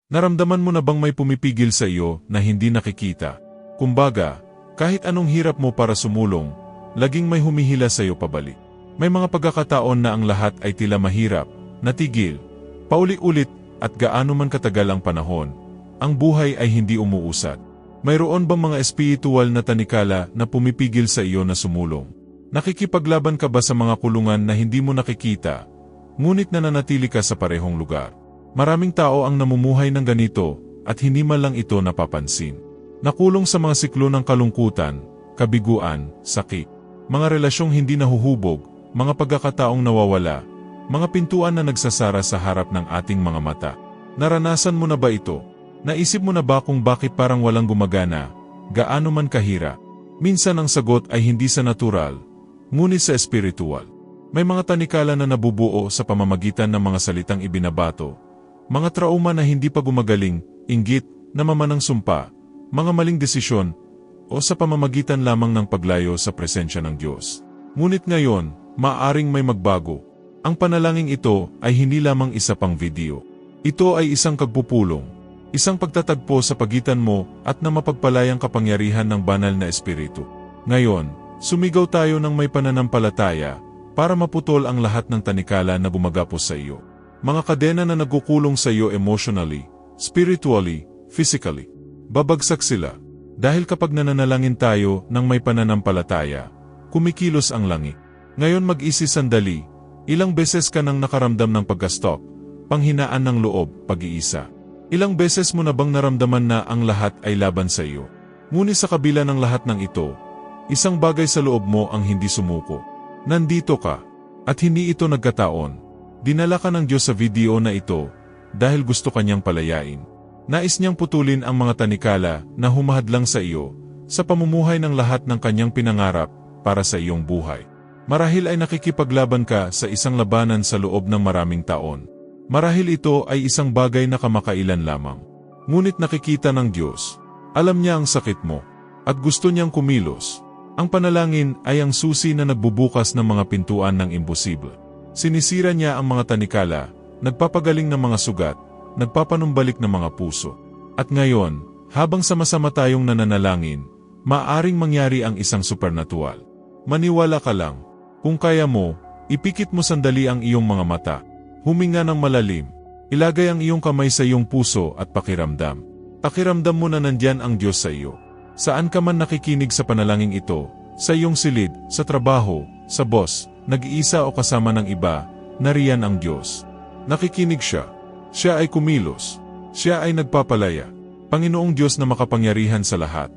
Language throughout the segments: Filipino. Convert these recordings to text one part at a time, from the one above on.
Naramdaman mo na bang may pumipigil sa iyo na hindi nakikita? Kumbaga, kahit anong hirap mo para sumulong, laging may humihila sa iyo pabalik. May mga pagkakataon na ang lahat ay tila mahirap, natigil, paulit-ulit at gaano man katagal ang panahon, ang buhay ay hindi umuusad. Mayroon bang mga espiritual na tanikala na pumipigil sa iyo na sumulong? Nakikipaglaban ka ba sa mga kulungan na hindi mo nakikita, ngunit nananatili ka sa parehong lugar? Maraming tao ang namumuhay ng ganito at hindi man lang ito napapansin. Nakulong sa mga siklo ng kalungkutan, kabiguan, sakit, mga relasyong hindi nahuhubog, mga pagkakataong nawawala, mga pintuan na nagsasara sa harap ng ating mga mata. Naranasan mo na ba ito? Naisip mo na ba kung bakit parang walang gumagana, gaano man kahira? Minsan ang sagot ay hindi sa natural, ngunit sa espiritual. May mga tanikala na nabubuo sa pamamagitan ng mga salitang ibinabato, mga trauma na hindi pa gumagaling, inggit, namamanang sumpa, mga maling desisyon, o sa pamamagitan lamang ng paglayo sa presensya ng Diyos. Ngunit ngayon, maaring may magbago. Ang panalangin ito ay hindi lamang isa pang video. Ito ay isang kagpupulong, isang pagtatagpo sa pagitan mo at na mapagpalayang kapangyarihan ng banal na espiritu. Ngayon, sumigaw tayo ng may pananampalataya para maputol ang lahat ng tanikala na gumagapos sa iyo. Mga kadena na nagkukulong sa iyo emotionally, spiritually, physically. Babagsak sila. Dahil kapag nananalangin tayo ng may pananampalataya, kumikilos ang langit. Ngayon mag-isip sandali, ilang beses ka nang nakaramdam ng pagka-stop, panghinaan ng loob, pag-iisa. Ilang beses mo na bang naramdaman na ang lahat ay laban sa iyo? Ngunit sa kabila ng lahat ng ito, isang bagay sa loob mo ang hindi sumuko. Nandito ka, at hindi ito nagkataon. Dinala ka ng Diyos sa video na ito dahil gusto kanyang palayain. Nais niyang putulin ang mga tanikala na humahadlang sa iyo sa pamumuhay ng lahat ng kanyang pinangarap para sa iyong buhay. Marahil ay nakikipaglaban ka sa isang labanan sa loob ng maraming taon. Marahil ito ay isang bagay na kamakailan lamang. Ngunit nakikita ng Diyos. Alam niya ang sakit mo at gusto niyang kumilos. Ang panalangin ay ang susi na nagbubukas ng mga pintuan ng imposible. Sinisira niya ang mga tanikala, nagpapagaling ng mga sugat, nagpapanumbalik ng mga puso. At ngayon, habang sama-sama tayong nananalangin, maaring mangyari ang isang supernatural. Maniwala ka lang. Kung kaya mo, ipikit mo sandali ang iyong mga mata. Huminga ng malalim. Ilagay ang iyong kamay sa iyong puso at pakiramdam. Pakiramdam mo na nandyan ang Diyos sa iyo. Saan ka man nakikinig sa panalangin ito, sa iyong silid, sa trabaho, sa boss, nag-iisa o kasama ng iba, nariyan ang Diyos. Nakikinig siya. Siya ay kumilos. Siya ay nagpapalaya. Panginoong Diyos na makapangyarihan sa lahat.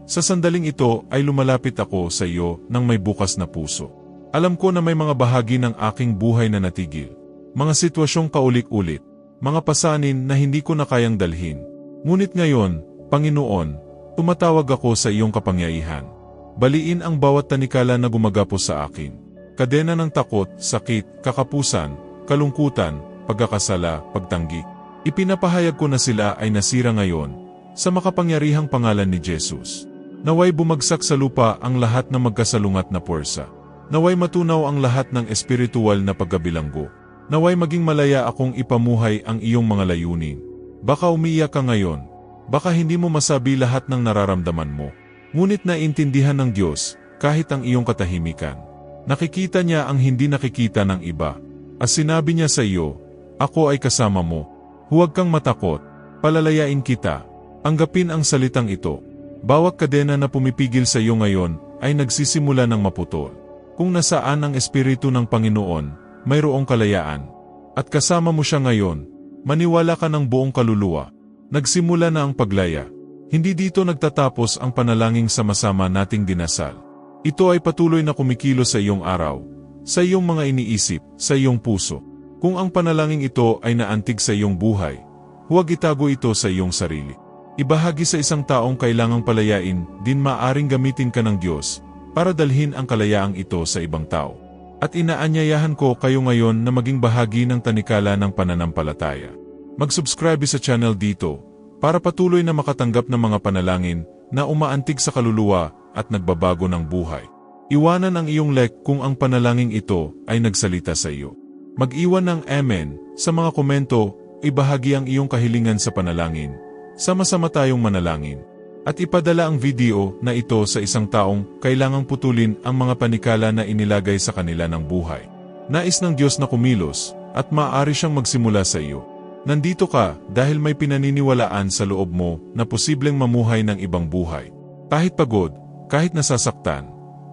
Sa sandaling ito ay lumalapit ako sa iyo ng may bukas na puso. Alam ko na may mga bahagi ng aking buhay na natigil. Mga sitwasyong kaulit-ulit. Mga pasanin na hindi ko na kayang dalhin. Ngunit ngayon, Panginoon, tumatawag ako sa iyong kapangyarihan. Baliin ang bawat tanikala na gumagapos sa akin. Kadena ng takot, sakit, kakapusan, kalungkutan, pagkakasala, pagtanggi. Ipinapahayag ko na sila ay nasira ngayon sa makapangyarihang pangalan ni Jesus. Naway bumagsak sa lupa ang lahat ng magkasalungat na puwersa. Naway matunaw ang lahat ng espiritual na pagkabilanggo. Naway maging malaya akong ipamuhay ang iyong mga layunin. Baka umiiyak ka ngayon. Baka hindi mo masabi lahat ng nararamdaman mo. Ngunit naintindihan ng Diyos kahit ang iyong katahimikan. Nakikita niya ang hindi nakikita ng iba. At sinabi niya sa iyo, ako ay kasama mo. Huwag kang matakot. Palalayain kita. Anggapin ang salitang ito. Bawat kadena na pumipigil sa iyo ngayon ay nagsisimula ng maputol. Kung nasaan ang Espiritu ng Panginoon, mayroong kalayaan. At kasama mo siya ngayon, maniwala ka ng buong kaluluwa. Nagsimula na ang paglaya. Hindi dito nagtatapos ang panalangin sama-sama nating dinasal. Ito ay patuloy na kumikilos sa iyong araw, sa iyong mga iniisip, sa iyong puso. Kung ang panalangin ito ay naantig sa iyong buhay, huwag itago ito sa iyong sarili. Ibahagi sa isang taong kailangang palayain, din maaring gamitin ka ng Diyos para dalhin ang kalayaang ito sa ibang tao. At inaanyayahan ko kayo ngayon na maging bahagi ng tanikala ng pananampalataya. Mag-subscribe sa channel dito para patuloy na makatanggap ng mga panalangin na umaantig sa kaluluwa at nagbabago ng buhay. Iwanan ang iyong like kung ang panalangin ito ay nagsalita sa iyo. Mag-iwan ng Amen sa mga komento ibahagi ang iyong kahilingan sa panalangin. Sama-sama tayong manalangin. At ipadala ang video na ito sa isang taong kailangang putulin ang mga panikala na inilagay sa kanila ng buhay. Nais ng Diyos na kumilos at maaari siyang magsimula sa iyo. Nandito ka dahil may pinaniniwalaan sa loob mo na posibleng mamuhay ng ibang buhay. Kahit pagod, kahit nasasaktan,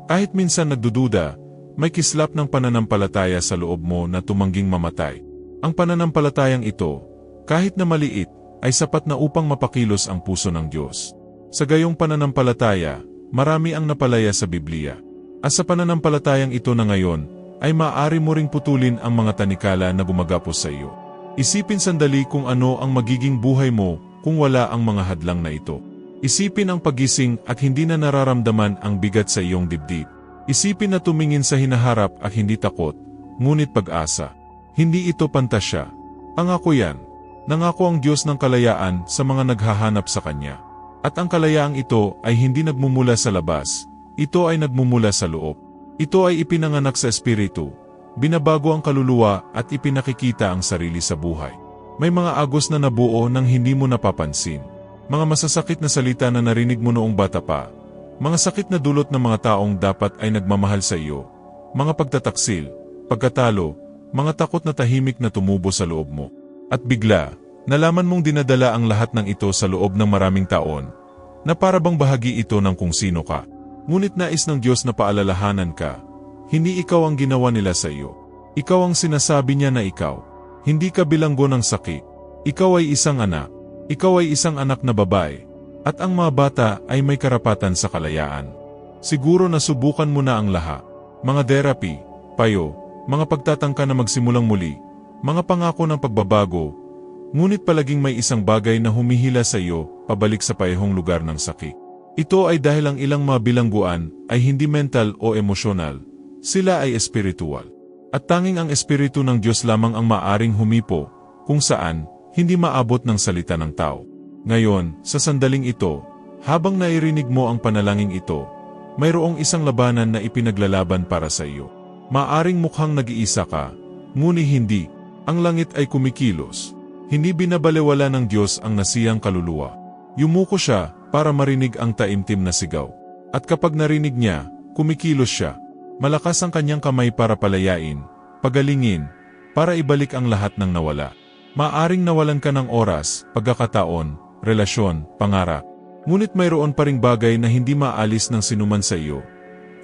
kahit minsan nagdududa, may kislap ng pananampalataya sa loob mo na tumangging mamatay. Ang pananampalatayang ito, kahit na maliit, ay sapat na upang mapakilos ang puso ng Diyos. Sa gayong pananampalataya, marami ang napalaya sa Biblia. At sa pananampalatayang ito na ngayon, ay maaari mo ring putulin ang mga tanikala na gumagapos sa iyo. Isipin sandali kung ano ang magiging buhay mo kung wala ang mga hadlang na ito. Isipin ang pagising at hindi na nararamdaman ang bigat sa iyong dibdib. Isipin na tumingin sa hinaharap at hindi takot, ngunit pag-asa. Hindi ito pantasya. Pangako yan. Nangako ang Diyos ng kalayaan sa mga naghahanap sa Kanya. At ang kalayaang ito ay hindi nagmumula sa labas, ito ay nagmumula sa loob. Ito ay ipinanganak sa Espiritu, binabago ang kaluluwa at ipinakikita ang sarili sa buhay. May mga agos na nabuo nang hindi mo napapansin. Mga masasakit na salita na narinig mo noong bata pa. Mga sakit na dulot ng mga taong dapat ay nagmamahal sa iyo. Mga pagtataksil, pagkatalo, mga takot na tahimik na tumubo sa loob mo. At bigla, nalaman mong dinadala ang lahat ng ito sa loob ng maraming taon, na para bang bahagi ito ng kung sino ka. Ngunit nais ng Diyos na paalalahanan ka, hindi ikaw ang ginawa nila sa iyo. Ikaw ang sinasabi niya na ikaw. Hindi ka bilanggo ng sakit. Ikaw ay isang anak. Ikaw ay isang anak na babae. At ang mga bata ay may karapatan sa kalayaan. Siguro nasubukan mo na ang lahat. Mga therapy, payo, mga pagtatangka na magsimulang muli, mga pangako ng pagbabago, ngunit palaging may isang bagay na humihila sa iyo, pabalik sa pahihong lugar ng sakit. Ito ay dahil ang ilang mga bilangguan ay hindi mental o emosyonal, sila ay espiritual. At tanging ang espiritu ng Diyos lamang ang maaring humipo, kung saan, hindi maabot ng salita ng tao. Ngayon, sa sandaling ito, habang nairinig mo ang panalangin ito, mayroong isang labanan na ipinaglalaban para sa iyo. Maaring mukhang nag-iisa ka, ngunit hindi, ang langit ay kumikilos. Hindi binabalewala ng Diyos ang nasiyang kaluluwa. Yumuko siya para marinig ang taimtim na sigaw. At kapag narinig niya, kumikilos siya. Malakas ang kanyang kamay para palayain, pagalingin, para ibalik ang lahat ng nawala. Maaring nawalan ka ng oras, pagkakataon, relasyon, pangarap. Ngunit mayroon pa ring bagay na hindi maalis ng sinuman sa iyo.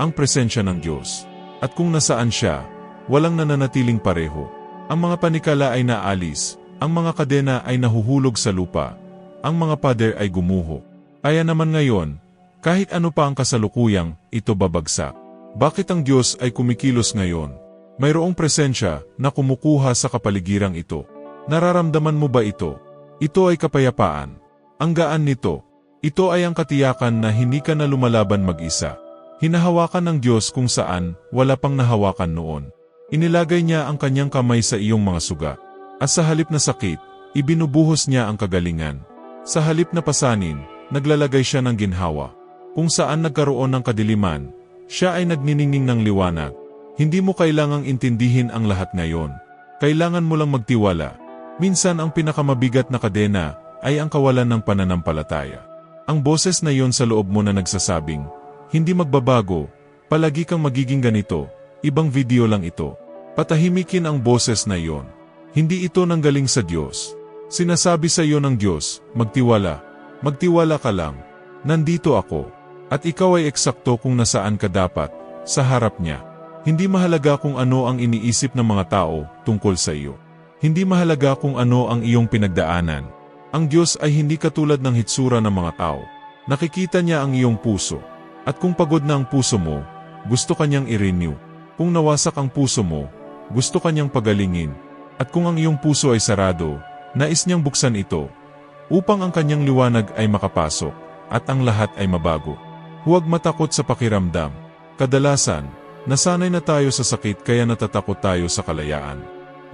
Ang presensya ng Diyos. At kung nasaan siya, walang nananatiling pareho. Ang mga panikala ay naalis, ang mga kadena ay nahuhulog sa lupa, ang mga pader ay gumuho. Kaya naman ngayon, kahit ano pa ang kasalukuyang, ito babagsak. Bakit ang Diyos ay kumikilos ngayon? Mayroong presensya na kumukuha sa kapaligirang ito. Nararamdaman mo ba ito? Ito ay kapayapaan. Ang gaan nito. Ito ay ang katiyakan na hindi ka na lumalaban mag-isa. Hinahawakan ng Diyos kung saan wala pang nahawakan noon. Inilagay niya ang kanyang kamay sa iyong mga sugat. At sa halip na sakit, ibinubuhos niya ang kagalingan. Sa halip na pasanin, naglalagay siya ng ginhawa. Kung saan nagkaroon ng kadiliman, siya ay nagniningning ng liwanag. Hindi mo kailangang intindihin ang lahat ngayon. Kailangan mo lang magtiwala. Minsan ang pinakamabigat na kadena ay ang kawalan ng pananampalataya. Ang boses na iyon sa loob mo na nagsasabing, hindi magbabago, palagi kang magiging ganito, ibang video lang ito. Patahimikin ang boses na iyon. Hindi ito nanggaling sa Diyos. Sinasabi sa iyo ng Diyos, magtiwala. Magtiwala ka lang. Nandito ako. At ikaw ay eksakto kung nasaan ka dapat, sa harap niya. Hindi mahalaga kung ano ang iniisip ng mga tao tungkol sa iyo. Hindi mahalaga kung ano ang iyong pinagdaanan. Ang Diyos ay hindi katulad ng hitsura ng mga tao. Nakikita niya ang iyong puso. At kung pagod na ang puso mo, gusto kanyang i-renew. Kung nawasak ang puso mo, gusto kanyang pagalingin. At kung ang iyong puso ay sarado, nais niyang buksan ito, upang ang kanyang liwanag ay makapasok, at ang lahat ay mabago. Huwag matakot sa pakiramdam. Kadalasan, nasanay na tayo sa sakit kaya natatakot tayo sa kalayaan.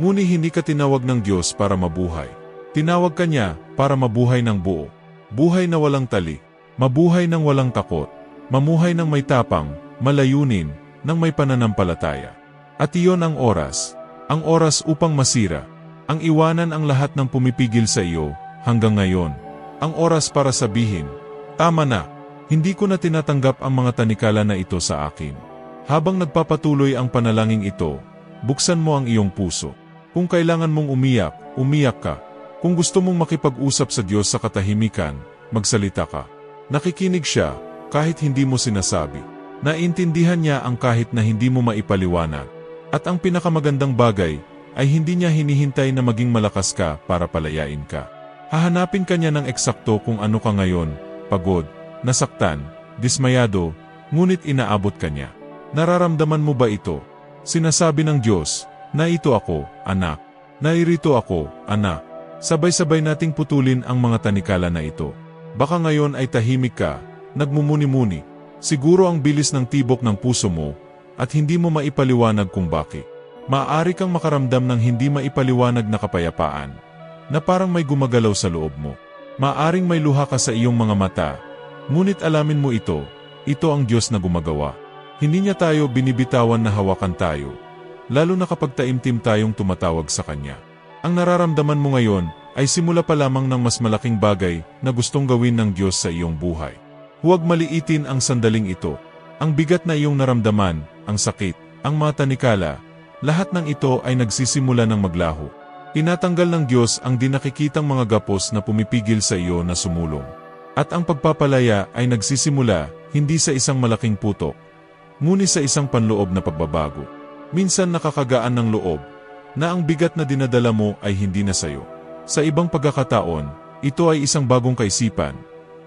Ngunit hindi ka tinawag ng Diyos para mabuhay. Tinawag ka niya para mabuhay ng buo. Buhay na walang tali. Mabuhay ng walang takot. Mamuhay ng may tapang, malayunin, ng may pananampalataya. At iyon ang oras. Ang oras upang masira. Ang iwanan ang lahat ng pumipigil sa iyo, hanggang ngayon. Ang oras para sabihin, tama na, hindi ko na tinatanggap ang mga tanikala na ito sa akin. Habang nagpapatuloy ang panalangin ito, buksan mo ang iyong puso. Kung kailangan mong umiyak, umiyak ka. Kung gusto mong makipag-usap sa Diyos sa katahimikan, magsalita ka. Nakikinig siya, kahit hindi mo sinasabi. Naintindihan niya ang kahit na hindi mo maipaliwanag. At ang pinakamagandang bagay, ay hindi niya hinihintay na maging malakas ka para palayain ka. Hahanapin ka niya ng eksakto kung ano ka ngayon, pagod, nasaktan, dismayado, ngunit inaabot ka niya. Nararamdaman mo ba ito? Sinasabi ng Diyos, na ito ako, anak. Nairito ako, anak. Sabay-sabay nating putulin ang mga tanikala na ito. Baka ngayon ay tahimik ka, nagmumuni-muni. Siguro ang bilis ng tibok ng puso mo, at hindi mo maipaliwanag kung bakit. Maaari kang makaramdam ng hindi maipaliwanag na kapayapaan, na parang may gumagalaw sa loob mo. Maaring may luha ka sa iyong mga mata, ngunit alamin mo ito ang Diyos na gumagawa. Hindi niya tayo binibitawan na hawakan tayo, lalo na kapag taimtim tayong tumatawag sa Kanya. Ang nararamdaman mo ngayon ay simula pa lamang ng mas malaking bagay na gustong gawin ng Diyos sa iyong buhay. Huwag maliitin ang sandaling ito. Ang bigat na iyong naramdaman, ang sakit, ang mga tanikala, lahat ng ito ay nagsisimula ng maglaho. Tinatanggal ng Diyos ang di nakikitang mga gapos na pumipigil sa iyo na sumulong. At ang pagpapalaya ay nagsisimula hindi sa isang malaking putok, ngunit sa isang panloob na pagbabago. Minsan nakakagaan ng loob, na ang bigat na dinadala mo ay hindi na sayo. Sa ibang pagkakataon, ito ay isang bagong kaisipan,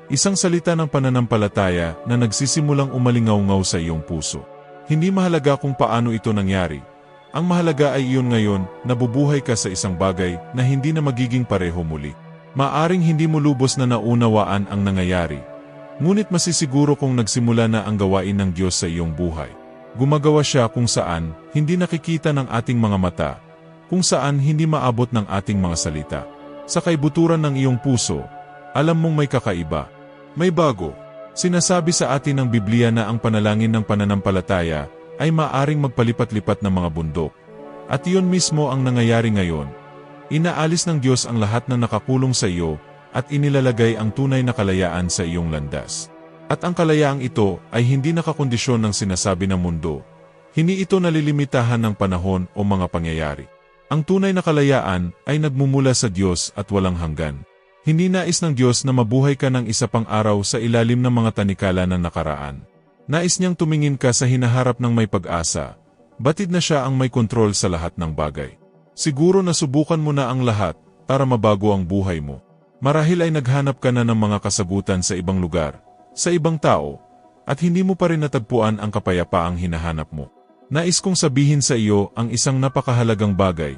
isang salita ng pananampalataya na nagsisimulang umalingaw-ngaw sa iyong puso. Hindi mahalaga kung paano ito nangyari. Ang mahalaga ay iyon ngayon, nabubuhay ka sa isang bagay na hindi na magiging pareho muli. Maaring hindi mo lubos na naunawaan ang nangyayari, ngunit masisiguro kung nagsimula na ang gawain ng Diyos sa iyong buhay. Gumagawa siya kung saan hindi nakikita ng ating mga mata, kung saan hindi maabot ng ating mga salita. Sa kaibuturan ng iyong puso, alam mong may kakaiba, may bago. Sinasabi sa atin ng Biblia na ang panalangin ng pananampalataya ay maaring magpalipat-lipat ng mga bundok. At iyon mismo ang nangyayari ngayon. Inaalis ng Diyos ang lahat na nakakulong sa iyo at inilalagay ang tunay na kalayaan sa iyong landas. At ang kalayaang ito ay hindi nakakondisyon ng sinasabi ng mundo. Hindi ito nalilimitahan ng panahon o mga pangyayari. Ang tunay na kalayaan ay nagmumula sa Diyos at walang hanggan. Hindi nais ng Diyos na mabuhay ka ng isa pang araw sa ilalim ng mga tanikala ng nakaraan. Nais niyang tumingin ka sa hinaharap ng may pag-asa. Batid na siya ang may kontrol sa lahat ng bagay. Siguro nasubukan mo na ang lahat para mabago ang buhay mo. Marahil ay naghanap ka na ng mga kasagutan sa ibang lugar, sa ibang tao, at hindi mo pa rin natagpuan ang kapayapaang hinahanap mo. Nais kong sabihin sa iyo ang isang napakahalagang bagay.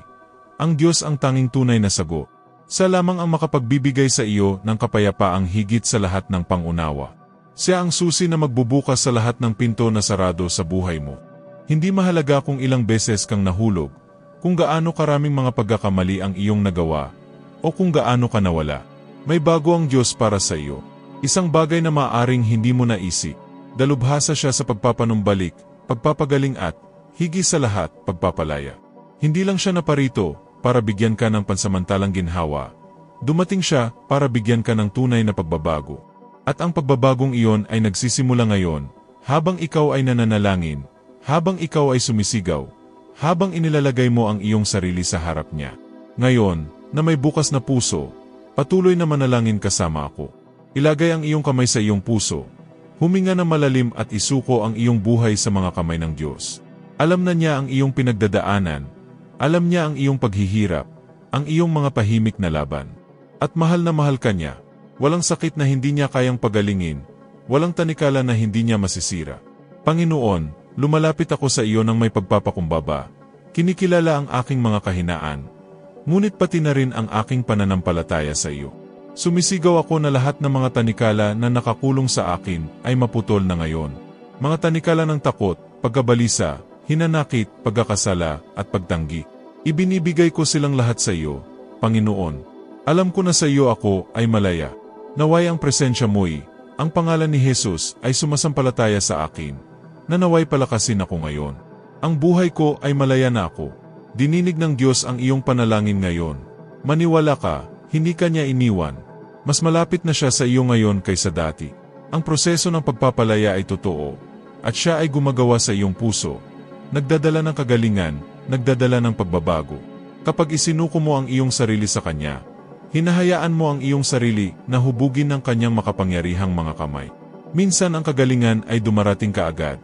Ang Diyos ang tanging tunay na sagot. Siya lamang ang makapagbibigay sa iyo ng kapayapaang higit sa lahat ng pangunawa. Siya ang susi na magbubukas sa lahat ng pinto na sarado sa buhay mo. Hindi mahalaga kung ilang beses kang nahulog, kung gaano karaming mga pagkakamali ang iyong nagawa, o kung gaano ka nawala. May bago ang Diyos para sa iyo. Isang bagay na maaaring hindi mo naisip. Dalubhasa siya sa pagpapanumbalik, pagpapagaling at, higit sa lahat, pagpapalaya. Hindi lang siya naparito para bigyan ka ng pansamantalang ginhawa. Dumating siya para bigyan ka ng tunay na pagbabago. At ang pagbabagong iyon ay nagsisimula ngayon, habang ikaw ay nananalangin, habang ikaw ay sumisigaw, habang inilalagay mo ang iyong sarili sa harap niya. Ngayon, na may bukas na puso, patuloy na manalangin kasama ako. Ilagay ang iyong kamay sa iyong puso, huminga na malalim at isuko ang iyong buhay sa mga kamay ng Diyos. Alam na niya ang iyong pinagdadaanan, alam niya ang iyong paghihirap, ang iyong mga pahimik na laban. At mahal na mahal ka niya. Walang sakit na hindi niya kayang pagalingin, walang tanikala na hindi niya masisira. Panginoon, lumalapit ako sa iyo ng may pagpapakumbaba. Kinikilala ang aking mga kahinaan, ngunit pati na rin ang aking pananampalataya sa iyo. Sumisigaw ako na lahat ng mga tanikala na nakakulong sa akin ay maputol na ngayon. Mga tanikala ng takot, pagkabalisa, hinanakit, pagkakasala, at pagtanggi. Ibinibigay ko silang lahat sa iyo, Panginoon. Alam ko na sa iyo ako ay malaya. Naway ang presensya mo'y, ang pangalan ni Jesus ay sumasampalataya sa akin, na naway palakasin ako ngayon. Ang buhay ko ay malaya na ako. Dininig ng Diyos ang iyong panalangin ngayon. Maniwala ka, hindi ka niya iniwan. Mas malapit na siya sa iyo ngayon kaysa dati. Ang proseso ng pagpapalaya ay totoo, at siya ay gumagawa sa iyong puso. Nagdadala ng kagalingan, nagdadala ng pagbabago. Kapag isinuko mo ang iyong sarili sa Kanya, hinahayaan mo ang iyong sarili na hubugin ng Kanyang makapangyarihang mga kamay. Minsan ang kagalingan ay dumarating kaagad.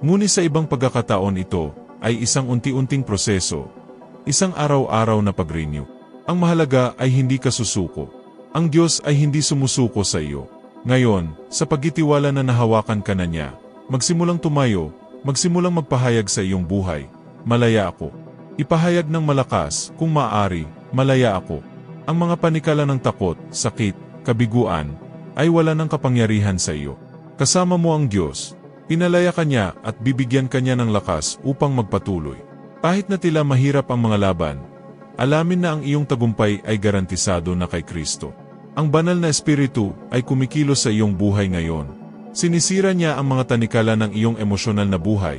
Ngunit sa ibang pagkakataon ito ay isang unti-unting proseso, isang araw-araw na pag-renew. Ang mahalaga ay hindi ka susuko. Ang Diyos ay hindi sumusuko sa iyo. Ngayon, sa pagtitiwala na nahawakan ka na niya, magsimulang tumayo, magsimulang magpahayag sa iyong buhay, malaya ako. Ipahayag ng malakas, kung maaari, malaya ako. Ang mga panikala ng takot, sakit, kabiguan, ay wala ng kapangyarihan sa iyo. Kasama mo ang Diyos. Pinalaya ka niya at bibigyan ka niya ng lakas upang magpatuloy. Kahit na tila mahirap ang mga laban, alamin na ang iyong tagumpay ay garantisado na kay Kristo. Ang banal na espiritu ay kumikilos sa iyong buhay ngayon. Sinisira niya ang mga tanikala ng iyong emosyonal na buhay,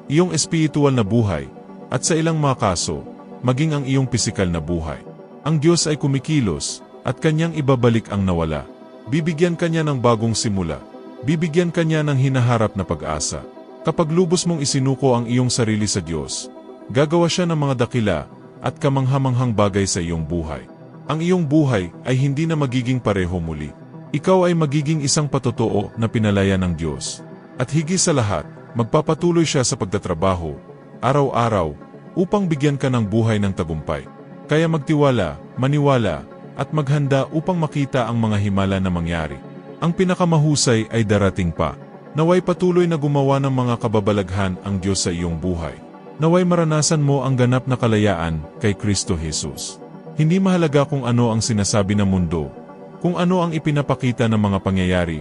iyong espiritual na buhay, at sa ilang mga kaso, maging ang iyong pisikal na buhay. Ang Diyos ay kumikilos, at Kanyang ibabalik ang nawala. Bibigyan ka niya ng bagong simula. Bibigyan ka niya ng hinaharap na pag-asa. Kapag lubos mong isinuko ang iyong sarili sa Diyos, gagawa siya ng mga dakila at kamanghamanghang bagay sa iyong buhay. Ang iyong buhay ay hindi na magiging pareho muli. Ikaw ay magiging isang patotoo na pinalaya ng Diyos. At higit sa lahat, magpapatuloy siya sa pagtatrabaho, araw-araw, upang bigyan ka ng buhay ng tagumpay. Kaya magtiwala, maniwala, at maghanda upang makita ang mga himala na mangyari. Ang pinakamahusay ay darating pa. Naway patuloy na gumawa ng mga kababalaghan ang Diyos sa iyong buhay. Naway maranasan mo ang ganap na kalayaan kay Kristo Jesus. Hindi mahalaga kung ano ang sinasabi ng mundo, kung ano ang ipinapakita ng mga pangyayari,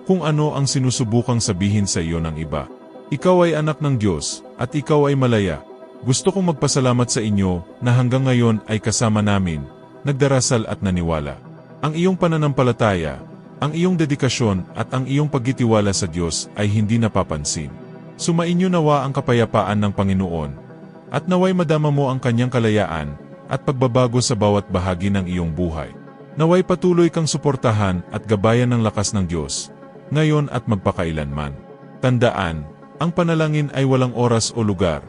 kung ano ang sinusubukang sabihin sa iyo ng iba. Ikaw ay anak ng Diyos, at ikaw ay malaya. Gusto kong magpasalamat sa inyo na hanggang ngayon ay kasama namin, nagdarasal at naniwala. Ang iyong pananampalataya, ang iyong dedikasyon at ang iyong pagtitiwala sa Diyos ay hindi napapansin. Sumainyo nawa ang kapayapaan ng Panginoon, at naway madama mo ang Kanyang kalayaan at pagbabago sa bawat bahagi ng iyong buhay. Naway patuloy kang suportahan at gabayan ng lakas ng Diyos, ngayon at magpakailanman. Tandaan, ang panalangin ay walang oras o lugar,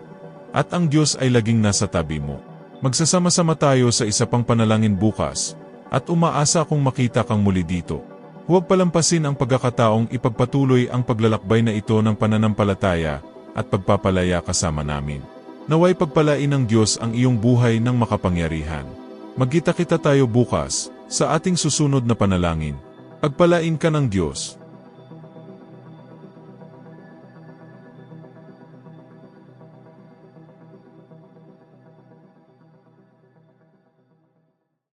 at ang Diyos ay laging nasa tabi mo. Magsasama-sama tayo sa isa pang panalangin bukas, at umaasa akong makita kang muli dito. Huwag palampasin ang pagkakataong ipagpatuloy ang paglalakbay na ito ng pananampalataya at pagpapalaya kasama namin. Naway pagpalain ng Diyos ang iyong buhay ng makapangyarihan. Magkita-kita tayo bukas sa ating susunod na panalangin. Pagpalain ka ng Diyos.